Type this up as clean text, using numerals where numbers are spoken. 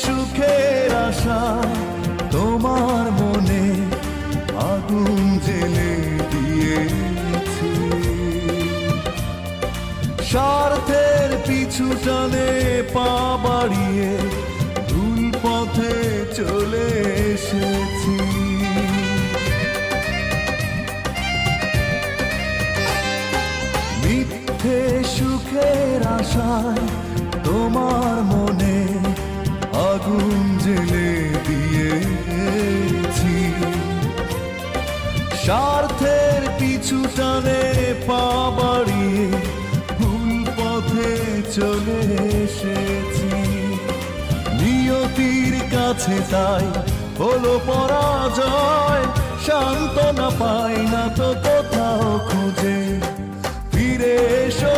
সুখের আশা তোমার মনে আগুন জেলে দিয়েছি। স্বার্থের পিছু টানে পা বাড়িয়ে ভুল পথে চলে এসেছি। মিথ্যে সুখের আশায় তোমার মনে আগুন জেলে দিয়েছি। স্বার্থের পিছু টানে পা বাড়িয়ে ভুল পথে চলে এসেছি। নিয়তির কাছে তাই হলো পরাজয়, সান্ত্বনা পাই না তো কোথাও খুঁজে। ফিরে এসো